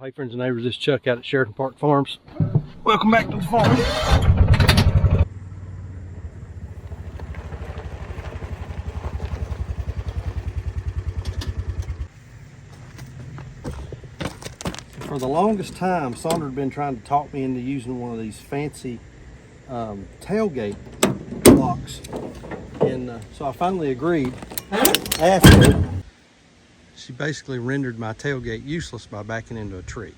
Hey friends and neighbors, this is Chuck out at Sheridan Park Farms. Welcome back to the farm. For the longest time, Saundra had been trying to talk me into using one of these fancy tailgate locks. And so I finally agreed after she basically rendered my tailgate useless by backing into a tree.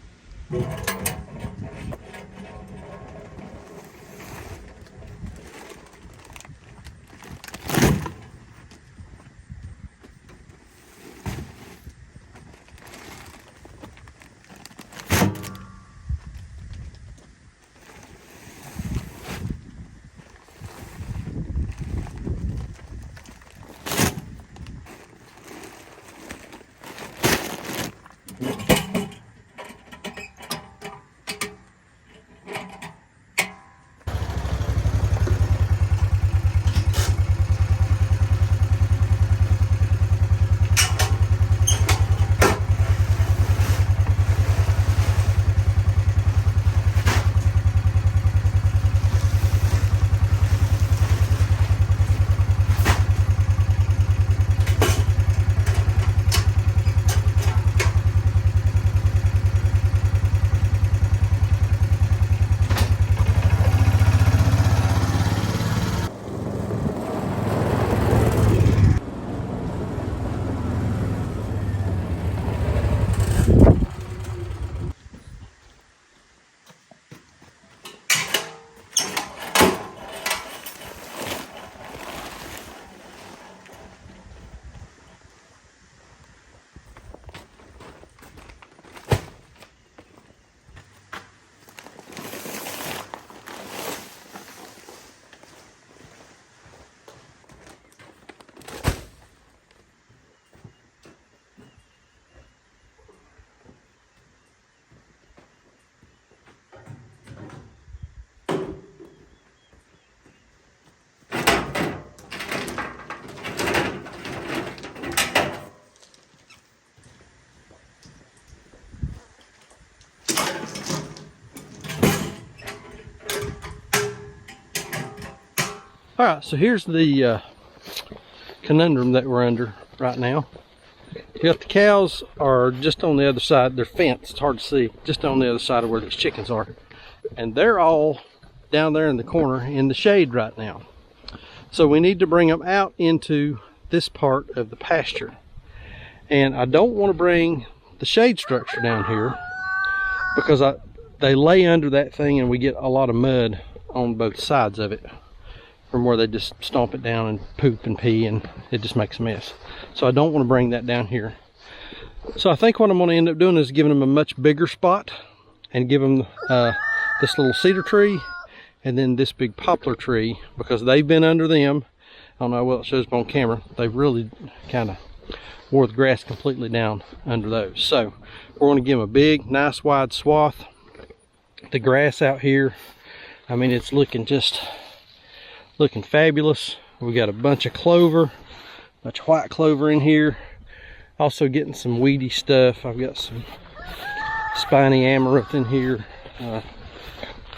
All right, so here's the conundrum that we're under right now. You got the cows are just on the other side. They're fenced, it's hard to see, just on the other side of where these chickens are. And they're all down there in the corner in the shade right now. So we need to bring them out into this part of the pasture. And I don't want to bring the shade structure down here because they lay under that thing and we get a lot of mud on both sides of it, from where they just stomp it down and poop and pee and it just makes a mess. So I don't want to bring that down here. So I think what I'm going to end up doing is giving them a much bigger spot and give them this little cedar tree and then this big poplar tree, because they've been under them. I don't know what it shows up on camera. They've really kind of wore the grass completely down under those. So we're going to give them a big, nice, wide swath. The grass out here, I mean, it's looking fabulous. We got a bunch of clover, a bunch of white clover in here. Also getting some weedy stuff. I've got some spiny amaranth in here,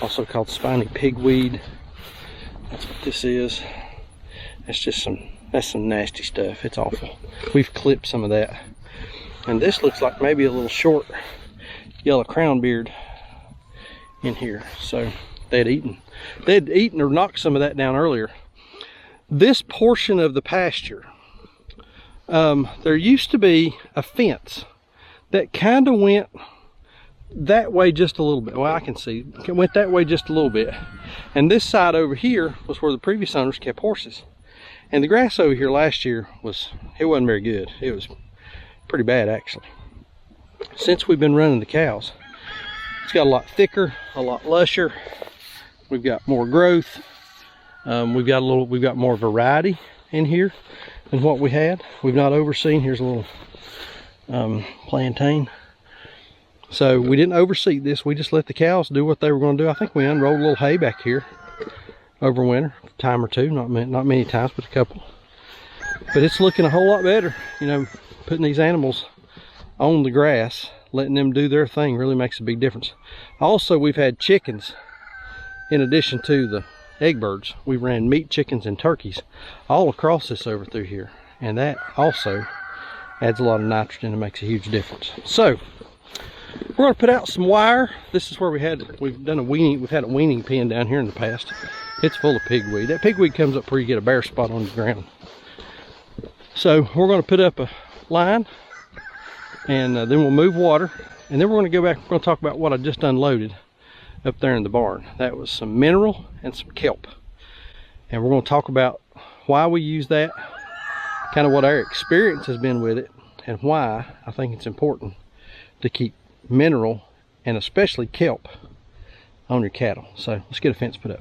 also called spiny pigweed. That's what this is. That's some nasty stuff. It's awful. We've clipped some of that. And this looks like maybe a little short yellow crownbeard in here. So they'd eaten or knocked some of that down earlier. This portion of the pasture, there used to be a fence that kind of went that way just a little bit. Well, I can see it went that way just a little bit. And this side over here was where the previous owners kept horses. And the grass over here last year wasn't very good. It was pretty bad actually. Since we've been running the cows, it's got a lot thicker, a lot lusher. We've got more growth. We've got more variety in here than what we had. We've not overseen. Here's a little plantain. So we didn't overseed this. We just let the cows do what they were going to do. I think we unrolled a little hay back here over winter, a time or two, not many times, but a couple. But it's looking a whole lot better, you know, putting these animals on the grass, letting them do their thing really makes a big difference. Also, we've had chickens in addition to the egg birds. We ran meat chickens and turkeys all across this over through here, and that also adds a lot of nitrogen and makes a huge difference. So we're going to put out some wire. This is where we've had a weaning pen down here in the past. It's full of pigweed. That pigweed comes up where you get a bare spot on the ground. So we're going to put up a line, and then we'll move water, and then we're going to go back. We're going to talk about what I just unloaded up there in the barn. That was some mineral and some kelp, and we're going to talk about why we use that, kind of what our experience has been with it, and why I think it's important to keep mineral and especially kelp on your cattle. So let's get a fence put up.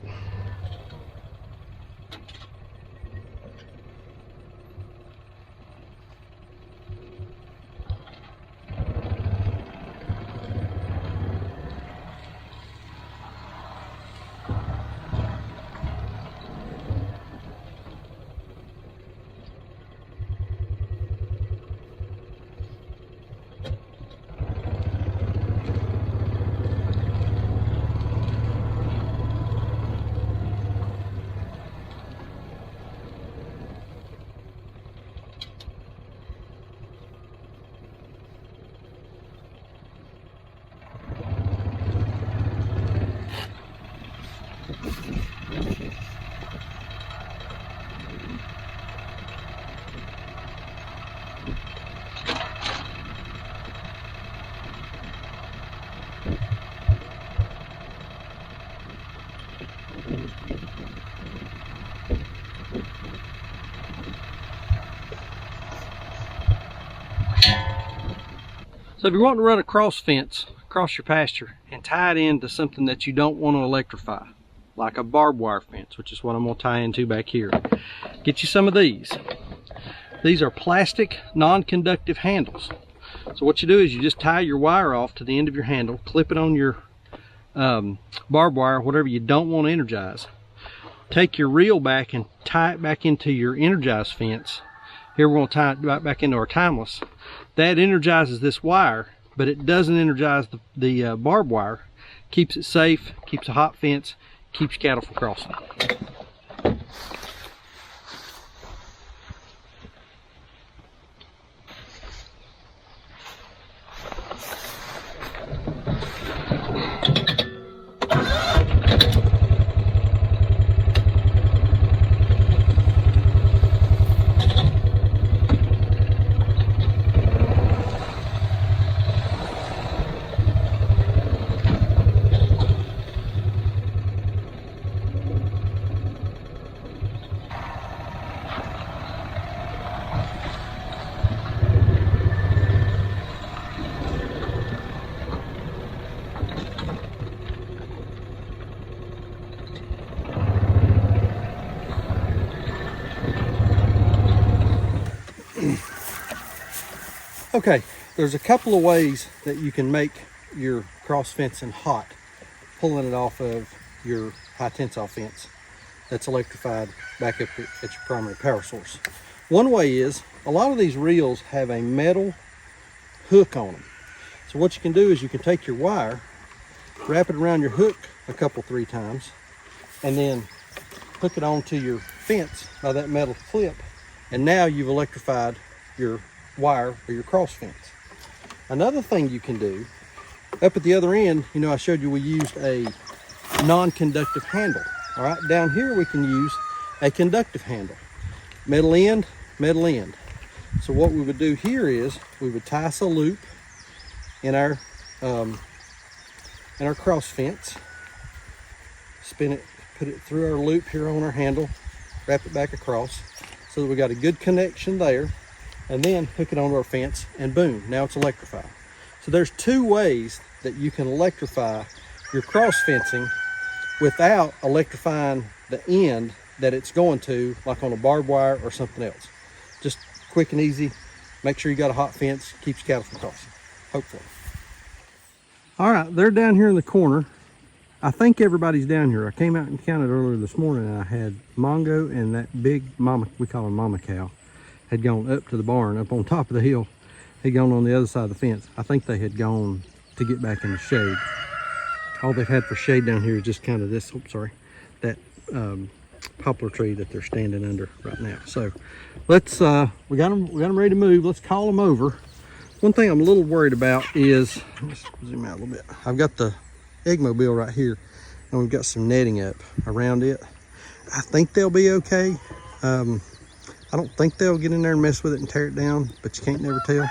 So if you're wanting to run a cross fence across your pasture and tie it into something that you don't want to electrify, like a barbed wire fence, which is what I'm going to tie into back here, get you some of these. These are plastic non-conductive handles. So what you do is you just tie your wire off to the end of your handle, clip it on your barbed wire, whatever you don't want to energize. Take your reel back and tie it back into your energized fence. Here we're going to tie it right back into our timeless. That energizes this wire, but it doesn't energize the barbed wire. Keeps it safe, keeps a hot fence, keeps cattle from crossing. Okay, there's a couple of ways that you can make your cross fencing hot, pulling it off of your high tensile fence that's electrified back up at your primary power source. One way is, a lot of these reels have a metal hook on them. So what you can do is you can take your wire, wrap it around your hook a couple, 3 times, and then hook it onto your fence by that metal clip, and now you've electrified your wire or your cross fence. Another thing you can do, up at the other end, you know, I showed you we used a non-conductive handle. All right, down here we can use a conductive handle. Metal end, metal end. So what we would do here is we would tie us a loop in our cross fence, spin it, put it through our loop here on our handle, wrap it back across so that we got a good connection there, and then hook it onto our fence, and boom, now it's electrified. So there's 2 ways that you can electrify your cross fencing without electrifying the end that it's going to, like on a barbed wire or something else. Just quick and easy. Make sure you got a hot fence, keeps cattle from crossing, hopefully. All right, they're down here in the corner. I think everybody's down here. I came out and counted earlier this morning, and I had Mongo and that big mama, we call her mama cow, had gone up to the barn up on top of the hill, had gone on the other side of the fence. I think they had gone to get back in the shade. All they've had for shade down here is just kind of this, oops, sorry, that poplar tree that they're standing under right now. So let's, we got them ready to move. Let's call them over. One thing I'm a little worried about is, let's zoom out a little bit. I've got the eggmobile right here, and we've got some netting up around it. I think they'll be okay. I don't think they'll get in there and mess with it and tear it down, but you can't never tell.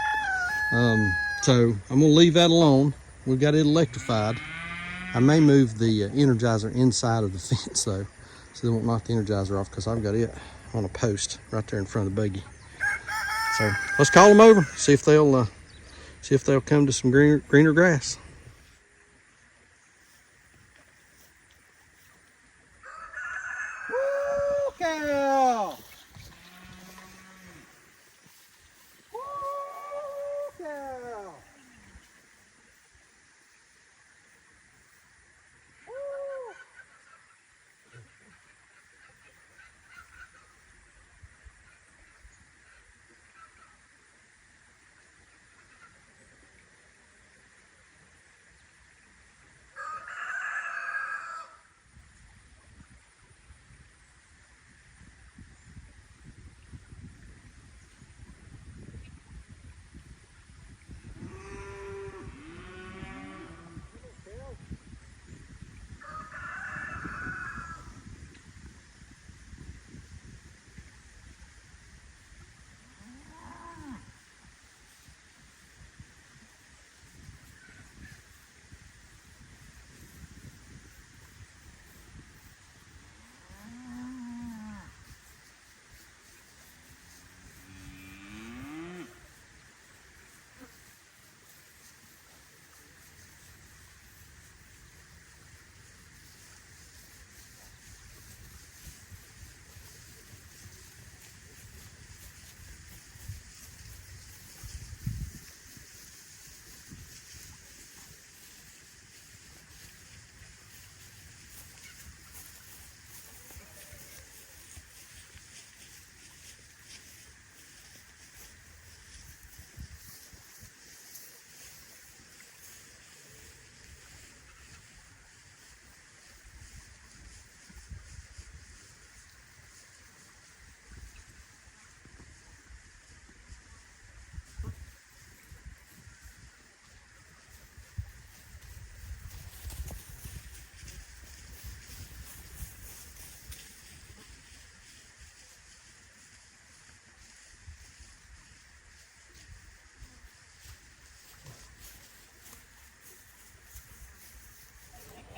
So I'm gonna leave that alone. We've got it electrified. I may move the Energizer inside of the fence though, so they won't knock the Energizer off, because I've got it on a post right there in front of the buggy. So let's call them over, see if they'll come to some greener grass. Woo, cow! Woo, cow!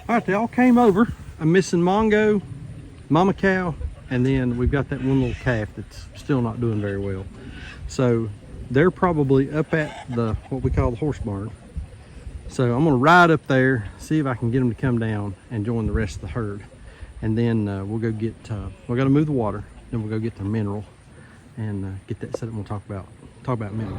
All right, they all came over. I'm missing Mongo, Mama Cow, and then we've got that one little calf that's still not doing very well. So they're probably up at the, what we call the horse barn. So I'm gonna ride up there, see if I can get them to come down and join the rest of the herd. And then we'll go get, we gotta move the water, then we'll go get the mineral and get that set up. We'll talk about mineral.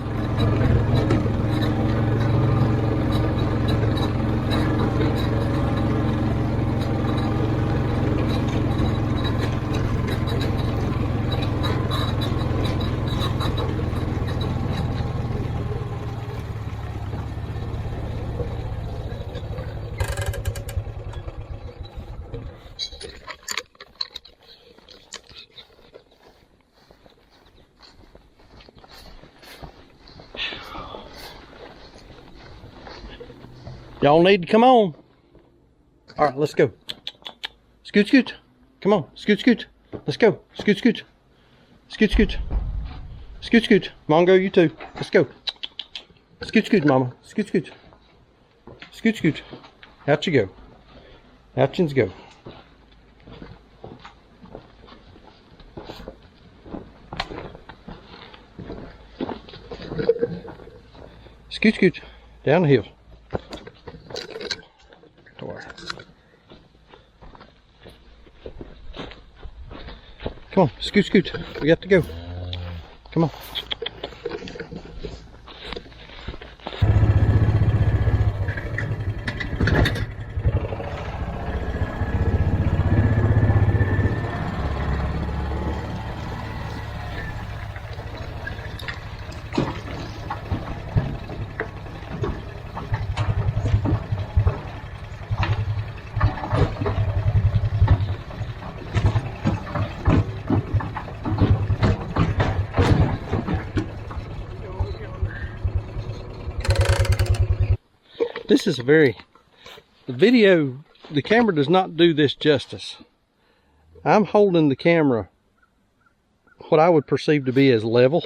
Y'all need to come on. All right, let's go. Scoot, scoot. Come on, scoot, scoot. Let's go. Scoot, scoot. Scoot, scoot. Scoot, scoot. Mongo, you too. Let's go. Scoot, scoot, mama. Scoot, scoot. Scoot, scoot. Out you go. Outchins go. Scoot, scoot. Down the hill. Come on, scoot, scoot. We got to go. Come on. This is the camera does not do this justice. I'm holding the camera what I would perceive to be as level,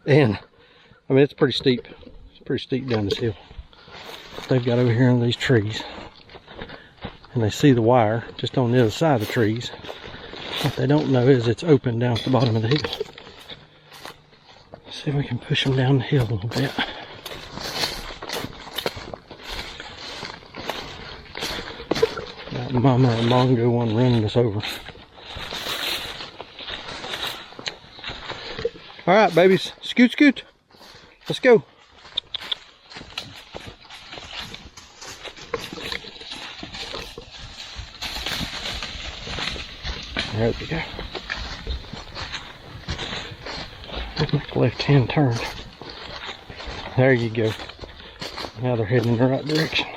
and I mean it's pretty steep. It's pretty steep down this hill. They've got over here in these trees, and they see the wire just on the other side of the trees. What they don't know is it's open down at the bottom of the hill. Let's see if we can push them down the hill a little bit. Got Mama and Mongo one running us over. All right, babies, scoot, scoot. Let's go. There we go. Make a left-hand turn. There you go. Now they're heading in the right direction.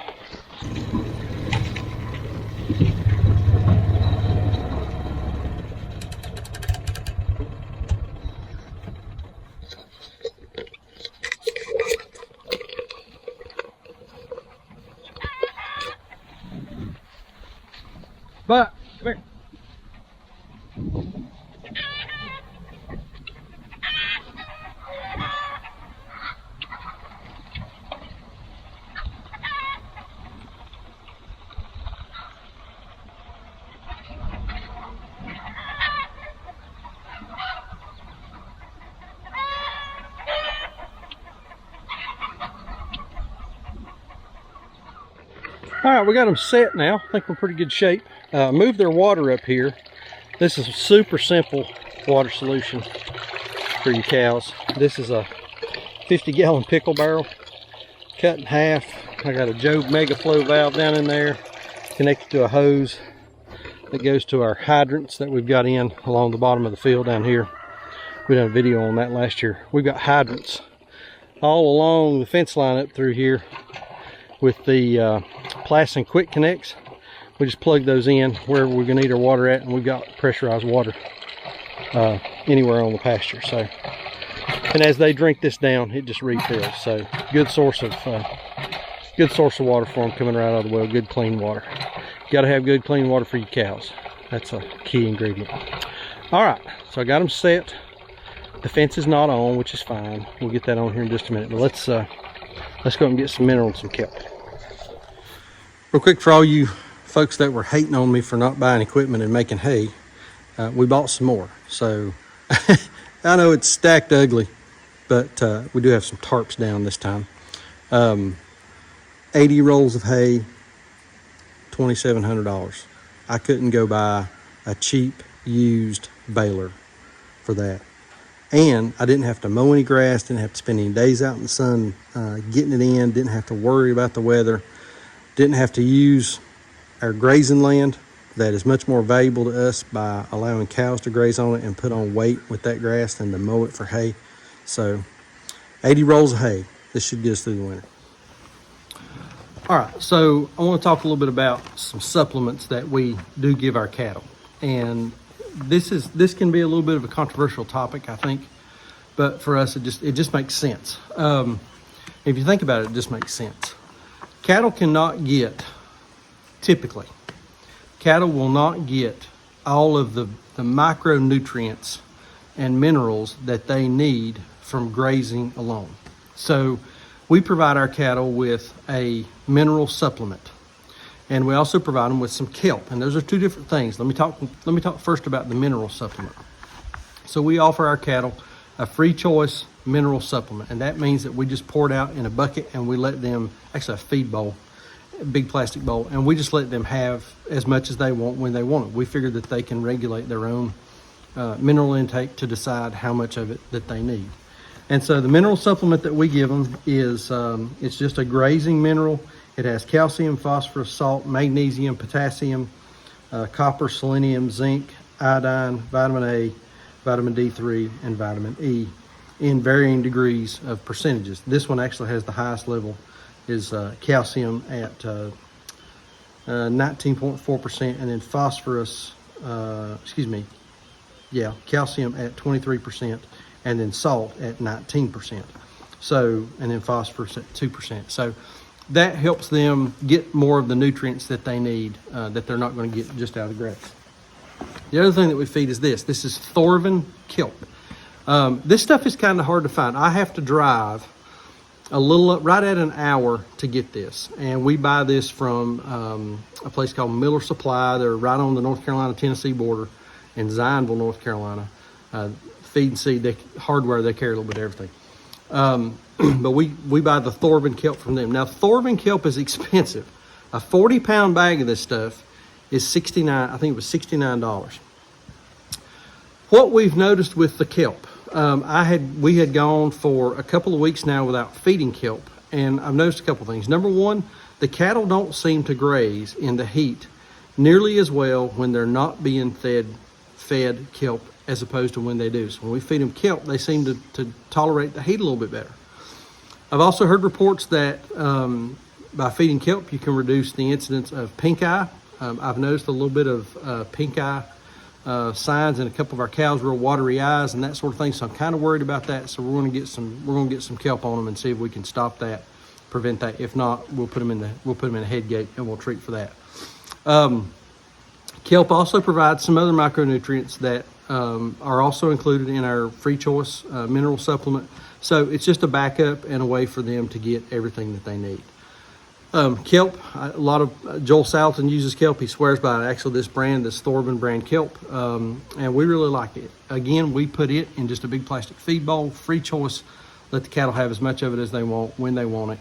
But come here. All right, we got them set now. I think we're in pretty good shape. Move their water up here. This is a super simple water solution for your cows. This is a 50-gallon pickle barrel, cut in half. I got a Jobe Mega Flow valve down in there, connected to a hose that goes to our hydrants that we've got in along the bottom of the field down here. We did a video on that last year. We've got hydrants all along the fence line up through here with the plastic quick connects. We just plug those in wherever we're going to need our water at, and we've got pressurized water anywhere on the pasture. So, and as they drink this down, it just refills. So, good source of water for them coming right out of the well. Good clean water. You got to have good clean water for your cows. That's a key ingredient. All right, so I got them set. The fence is not on, which is fine. We'll get that on here in just a minute. But let's go and get some mineral and some kelp. Real quick, for all you folks that were hating on me for not buying equipment and making hay, we bought some more. So I know it's stacked ugly, but we do have some tarps down this time. 80 rolls of hay, $2,700. I couldn't go buy a cheap used baler for that. And I didn't have to mow any grass, didn't have to spend any days out in the sun getting it in, didn't have to worry about the weather, didn't have to use our grazing land that is much more valuable to us by allowing cows to graze on it and put on weight with that grass than to mow it for hay. So 80 rolls of hay. This should get us through the winter. All right, so I want to talk a little bit about some supplements that we do give our cattle. And this can be a little bit of a controversial topic, I think, but for us it just makes sense. If you think about it, it just makes sense. Cattle cannot get, typically, cattle will not get all of the micronutrients and minerals that they need from grazing alone. So we provide our cattle with a mineral supplement, and we also provide them with some kelp, and those are two different things. Let me talk first about the mineral supplement. So we offer our cattle a free choice mineral supplement, and that means that we just pour it out in a bucket and we let them, actually a feed bowl, a big plastic bowl, and we just let them have as much as they want when they want it. We figure that they can regulate their own mineral intake to decide how much of it that they need. And so the mineral supplement that we give them is it's just a grazing mineral. It has calcium, phosphorus, salt, magnesium, potassium, copper, selenium, zinc, iodine, vitamin A, vitamin D3, and vitamin E in varying degrees of percentages. This one actually has the highest level, is calcium at 19.4%, and then phosphorus, calcium at 23%, and then salt at 19%. So, and then phosphorus at 2%. So that helps them get more of the nutrients that they need, that they're not going to get just out of the grass. The other thing that we feed is this. This is Thorvin kelp. This stuff is kind of hard to find. I have to drive right at an hour to get this. And we buy this from a place called Miller Supply. They're right on the North Carolina-Tennessee border in Zionsville, North Carolina. Feed and seed, hardware, they carry a little bit of everything. But we buy the Thorvin kelp from them. Now, Thorvin kelp is expensive. A 40-pound bag of this stuff is I think it was $69. What we've noticed with the kelp, we had gone for a couple of weeks now without feeding kelp, and I've noticed a couple of things. Number one, the cattle don't seem to graze in the heat nearly as well when they're not being fed kelp as opposed to when they do. So when we feed them kelp, they seem to tolerate the heat a little bit better. I've also heard reports that by feeding kelp, you can reduce the incidence of pink eye. I've noticed a little bit of pink eye signs in a couple of our cows, real watery eyes and that sort of thing. So I'm kind of worried about that. So we're going to get some kelp on them and see if we can stop that, prevent that. If not, we'll put them in a head gate and we'll treat for that. Kelp also provides some other micronutrients that are also included in our free choice mineral supplement. So it's just a backup and a way for them to get everything that they need. Kelp, Joel Salton uses kelp. He swears by it. Actually, this Thorvin brand kelp, and we really like it. Again, we put it in just a big plastic feed bowl, free choice. Let the cattle have as much of it as they want when they want it.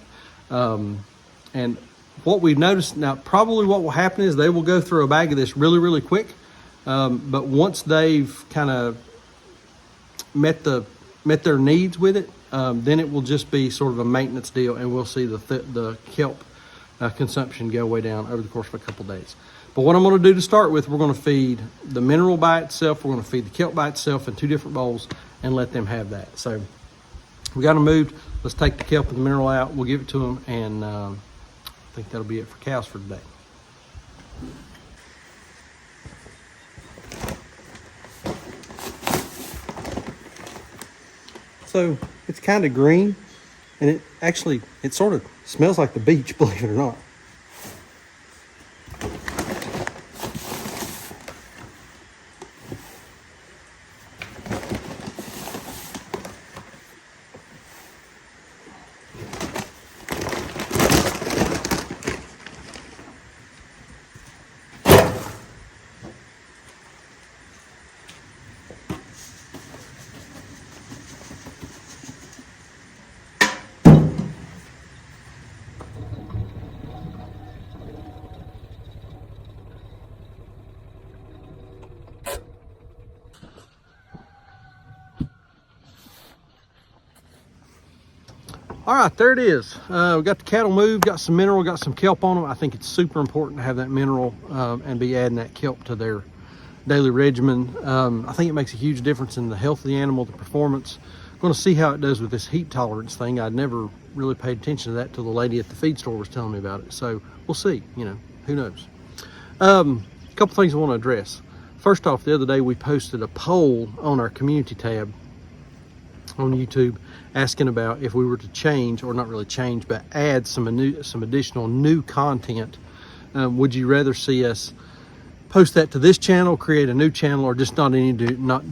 And what we've noticed now, probably what will happen is they will go through a bag of this really, really quick. But once they've kind of met their needs with it, then it will just be sort of a maintenance deal, and we'll see the kelp consumption go way down over the course of a couple days. But what I'm going to do to start with, we're going to feed the mineral by itself, we're going to feed the kelp by itself in two different bowls and let them have that. So we got them moved. Let's take the kelp and the mineral out. We'll give it to them, and I think that'll be it for cows for today. So it's kind of green, and it sort of smells like the beach, believe it or not. All right, there it is. We got the cattle moved, got some mineral, got some kelp on them. I think it's super important to have that mineral and be adding that kelp to their daily regimen. I think it makes a huge difference in the health of the animal, the performance. I'm going to see how it does with this heat tolerance thing. I'd never really paid attention to that till the lady at the feed store was telling me about it. So we'll see, who knows. A couple things I want to address. First off, the other day we posted a poll on our community tab on YouTube asking about if we were to change, or not really change, but add some additional new content. Would you rather see us post that to this channel, create a new channel, or just not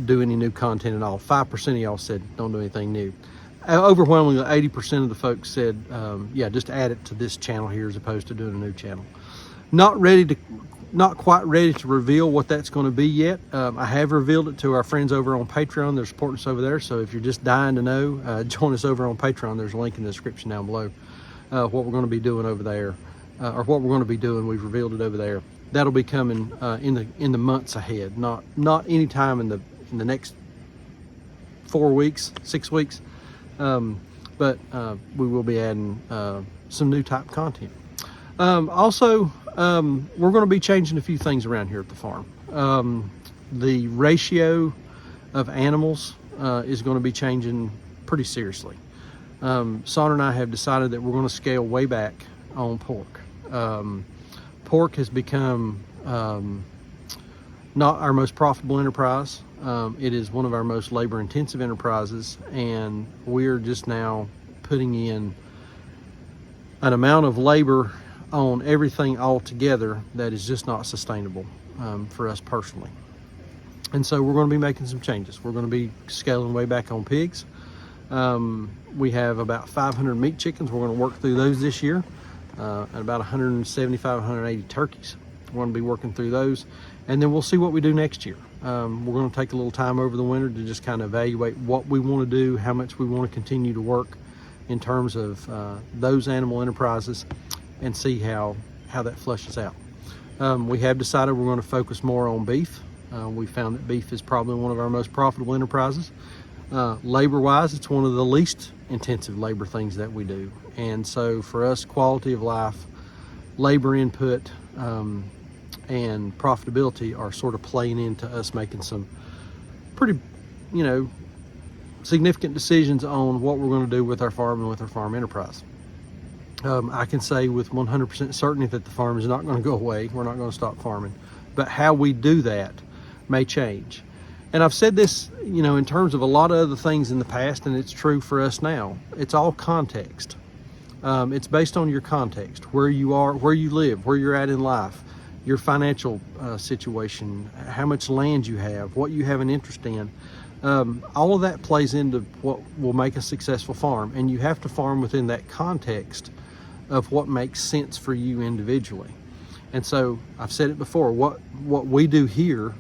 do any new content at all? 5% of y'all said don't do anything new. Overwhelmingly 80% of the folks said yeah, just add it to this channel here as opposed to doing a new channel. Not quite ready to reveal what that's going to be yet. I have revealed it to our friends over on Patreon. They're supporting us over there. So if you're just dying to know, join us over on Patreon. There's a link in the description down below. What we're going to be doing over there, or what we're going to be doing, we've revealed it over there. That'll be coming in the months ahead. Not any time in the next 4 weeks, 6 weeks. But we will be adding some new type content. Also, we're going to be changing a few things around here at the farm. The ratio of animals is going to be changing pretty seriously. Sonner and I have decided that we're going to scale way back on pork. Pork has become not our most profitable enterprise. It is one of our most labor-intensive enterprises, and we're just now putting in an amount of labor on everything altogether that is just not sustainable for us personally. And so we're going to be making some changes. We're going to be scaling way back on pigs. We have about 500 meat chickens. We're going to work through those this year, and about 175, 180 turkeys. We're going to be working through those, and then we'll see what we do next year. We're going to take a little time over the winter to just kind of evaluate what we want to do, how much we want to continue to work in terms of those animal enterprises, and see how that flushes out. We have decided we're going to focus more on beef. We found that beef is probably one of our most profitable enterprises. Labor-wise, it's one of the least intensive labor things that we do. And so for us, quality of life, labor input, and profitability are sort of playing into us making some pretty, significant decisions on what we're going to do with our farm and with our farm enterprise. I can say with 100% certainty that the farm is not going to go away. We're not going to stop farming. But how we do that may change. And I've said this, in terms of a lot of other things in the past, and it's true for us now. It's all context. It's based on your context, where you are, where you live, where you're at in life, your financial situation, how much land you have, what you have an interest in. All of that plays into what will make a successful farm. And you have to farm within that context of what makes sense for you individually. And so I've said it before, what we do here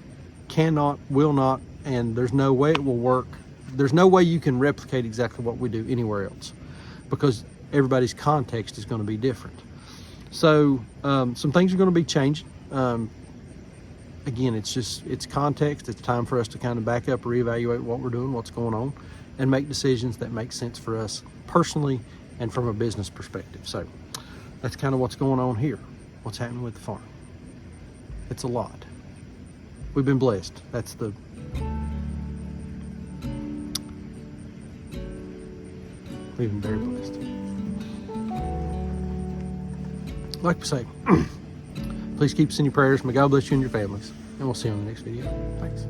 cannot, will not, and there's no way it will work. There's no way you can replicate exactly what we do anywhere else, because everybody's context is going to be different. So some things are going to be changing. Again, it's context. It's time for us to kind of back up, reevaluate what we're doing, what's going on, and make decisions that make sense for us personally and from a business perspective. So that's kind of what's going on here, what's happening with the farm. It's a lot. We've been blessed. We've been very blessed. Like we say, please keep us in your prayers. May God bless you and your families. And we'll see you on the next video. Thanks.